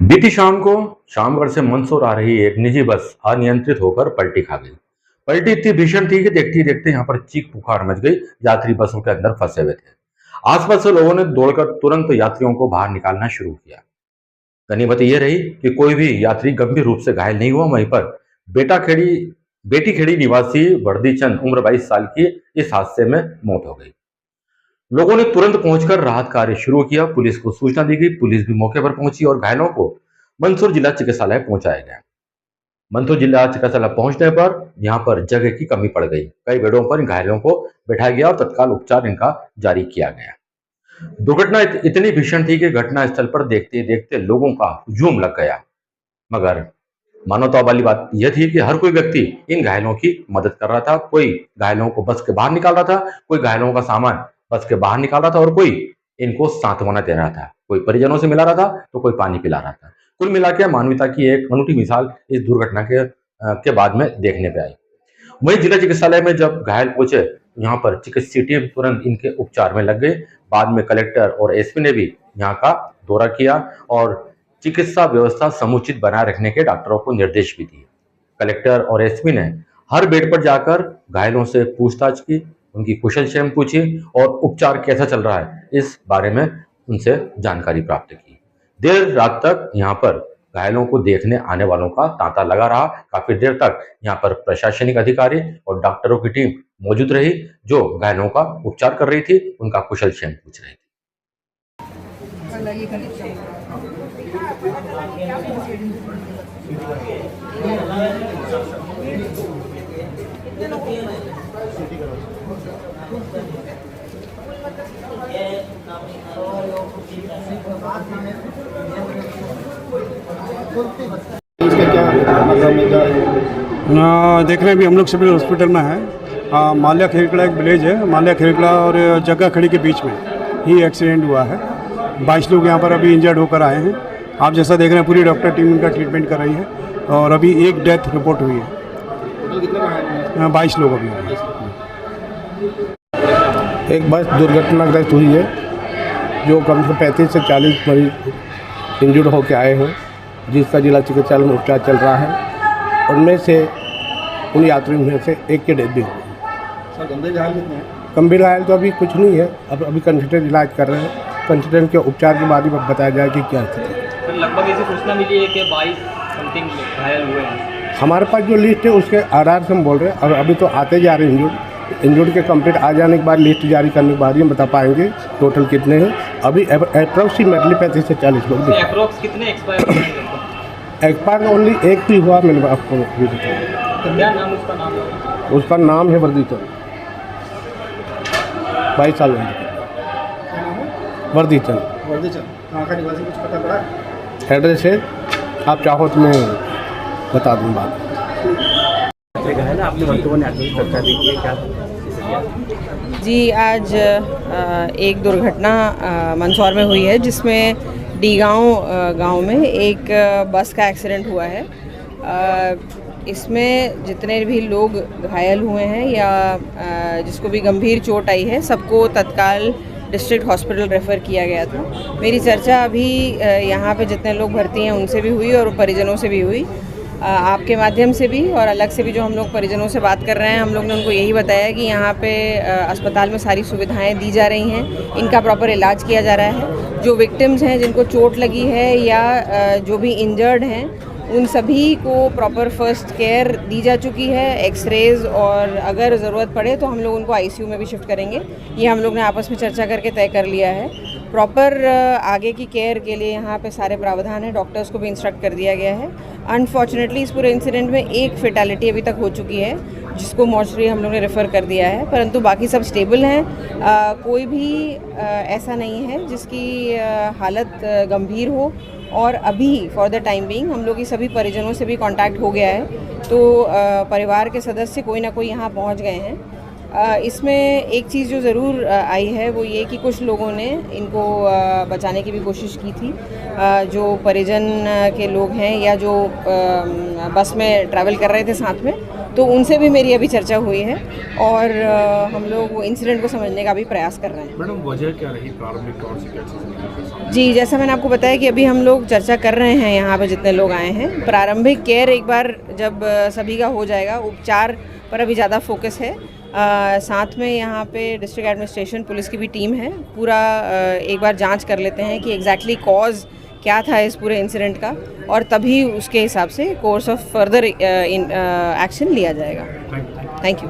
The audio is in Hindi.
बीती शाम को शामगढ़ से मंदसौर आ रही एक निजी बस अनियंत्रित होकर पलटी खा गई। पलटी इतनी भीषण थी कि देखते ही देखते यहाँ पर चीख पुकार मच गई। यात्री बसों के अंदर फंसे हुए थे। आसपास से लोगों ने दौड़कर तुरंत यात्रियों को बाहर निकालना शुरू किया। गनीमत ये रही कि कोई भी यात्री गंभीर रूप से घायल नहीं हुआ। वहीं पर बेटा खेड़ी बेटी खेड़ी निवासी वर्दी चंद उम्र 22 साल की इस हादसे में मौत हो गई। लोगों ने तुरंत पहुंचकर राहत कार्य शुरू किया। पुलिस को सूचना दी गई। पुलिस भी मौके पर पहुंची और घायलों को मंदसौर जिला चिकित्सालय पहुंचाया गया। मंदसौर जिला चिकित्सालय पहुंचने पर यहां पर जगह की कमी पड़ गई। कई बेडों पर घायलों को बैठाया गया और तत्काल उपचार इनका जारी किया गया। दुर्घटना इतनी भीषण थी कि घटना स्थल पर देखते देखते लोगों का हुजूम लग गया। मगर मानवता वाली बात यह थी कि हर कोई व्यक्ति इन घायलों की मदद कर रहा था। कोई घायलों को बस के बाहर निकाल रहा था, कोई घायलों का सामान बस के बाहर निकाल रहा था और कोई इनको सांत्वना दे रहा था। कोई परिजनों से मिला रहा था तो कोई पानी पिला रहा था। कुल मिला के मानवता की एक अनूठी मिसाल इस दुर्घटना के बाद में देखने पे आई। वहीं जिला चिकित्सालय में जब घायल पहुंचे, यहाँ पर चिकित्सीय टीम तुरंत इनके उपचार में लग गई। बाद में कलेक्टर और एसपी ने भी यहाँ का दौरा किया और चिकित्सा व्यवस्था समुचित बनाए रखने के डॉक्टरों को निर्देश भी दिए। कलेक्टर और एसपी ने हर बेड पर जाकर घायलों से पूछताछ की, उनकी कुशलक्षेम पूछी और उपचार कैसा चल रहा है इस बारे में उनसे जानकारी प्राप्त की। देर रात तक यहाँ पर घायलों को देखने आने वालों का तांता लगा रहा। काफी देर तक यहाँ पर प्रशासनिक अधिकारी और डॉक्टरों की टीम मौजूद रही, जो घायलों का उपचार कर रही थी, उनका कुशलक्षेम पूछ रही थी। इसका क्या मतलब में क्या है? देख रहे हैं अभी हम लोग सिविल हॉस्पिटल में है। माल्या खेड़कला एक विलेज है। माल्या खेड़कला और जगह खड़ी के बीच में ही एक्सीडेंट हुआ है। 22 लोग यहाँ पर अभी इंजर्ड होकर आए हैं। आप जैसा देख रहे हैं पूरी डॉक्टर टीम इनका ट्रीटमेंट कर रही है और अभी एक डेथ रिपोर्ट हुई है। टोटल कितने घायल हैं? 22 लोग अभी हैं। एक बस दुर्घटनाग्रस्त हुई है जो कम से 35 से 40 मरीज इंजर्ड होकर आए हैं, जिसका जिला चिकित्सालय में उपचार चल रहा है। उनमें से उन यात्रियों में से एक की डेथ भी हो गई। सर गंभीर घायल कितने हैं? गंभीर घायल तो अभी कुछ नहीं है। अब अभी कंसल्टेंट इलाज कर रहे हैं। कंसल्टेंट के उपचार के बाद ही बताया जाए कि क्या स्थिति है। सर लगभग ऐसी सूचना मिली है कि 22 समथिंग घायल हुए हैं। हमारे पास जो लिस्ट है उसके आधार से हम बोल रहे हैं। और अभी तो आते जा रहे हैं इंजर्ड के कंप्लीट आ जाने के बाद लिस्ट जारी करने के बाद ही हम बता पाएंगे टोटल कितने हैं। अभी अप्रोक्सीमेटली 35 से 40 लोग दिखे। अप्रोक्स कितने एक्सपायर ओनली एक ही हुआ। मैंने आपको भी बताया। तो क्या नाम उसका नाम है? उसका नाम है वर्दी चंद, 22 साल वर्दी चंद। वर्दी चंद कहाँ का निवासी, कुछ पता पड़ा? एड्रेस है, आप चाहो तो मैं बता दूँ बात। जी, आज एक दुर्घटना मंदसौर में हुई है, जिसमें डी गांव में एक बस का एक्सीडेंट हुआ है। इसमें जितने भी लोग घायल हुए हैं या जिसको भी गंभीर चोट आई है, सबको तत्काल डिस्ट्रिक्ट हॉस्पिटल रेफ़र किया गया था। मेरी चर्चा अभी यहाँ पे जितने लोग भर्ती हैं उनसे भी हुई और परिजनों से भी हुई। आपके माध्यम से भी और अलग से भी जो हम लोग परिजनों से बात कर रहे हैं, हम लोग ने उनको यही बताया कि यहाँ पे अस्पताल में सारी सुविधाएं दी जा रही हैं, इनका प्रॉपर इलाज किया जा रहा है। जो विक्टिम्स हैं, जिनको चोट लगी है या जो भी इंजर्ड हैं, उन सभी को प्रॉपर फर्स्ट केयर दी जा चुकी है। एक्सरेज और अगर ज़रूरत पड़े तो हम लोग उनको आईसीयू में भी शिफ्ट करेंगे। ये हम लोग ने आपस में चर्चा करके तय कर लिया है। प्रॉपर आगे की केयर के लिए यहाँ पे सारे प्रावधान हैं। डॉक्टर्स को भी इंस्ट्रक्ट कर दिया गया है। अनफॉर्चुनेटली इस पूरे इंसिडेंट में एक फेटालिटी अभी तक हो चुकी है, जिसको मॉर्चरी हम लोग ने रेफ़र कर दिया है, परंतु बाकी सब स्टेबल हैं। कोई भी ऐसा नहीं है जिसकी हालत गंभीर हो। और अभी फॉर द टाइम बीइंग हम लोग की सभी परिजनों से भी कांटेक्ट हो गया है, तो परिवार के सदस्य कोई ना कोई यहाँ पहुँच गए हैं। इसमें एक चीज़ जो ज़रूर आई है वो ये कि कुछ लोगों ने इनको बचाने की भी कोशिश की थी। जो परिजन के लोग हैं या जो बस में ट्रैवल कर रहे थे साथ में, तो उनसे भी मेरी अभी चर्चा हुई है और हम लोग वो इंसिडेंट को समझने का भी प्रयास कर रहे हैं। मैडम वजह क्या रही प्रारंभिक तौर से क्या चीज़? जी, जैसा मैंने आपको बताया कि अभी हम लोग चर्चा कर रहे हैं यहाँ पे जितने लोग आए हैं। प्रारंभिक केयर एक बार जब सभी का हो जाएगा, उपचार पर अभी ज़्यादा फोकस है। साथ में यहाँ पे डिस्ट्रिक्ट एडमिनिस्ट्रेशन पुलिस की भी टीम है। पूरा एक बार जांच कर लेते हैं कि एग्जैक्टली कॉज क्या था इस पूरे इंसिडेंट का और तभी उसके हिसाब से कोर्स ऑफ फर्दर एक्शन लिया जाएगा। Thank you.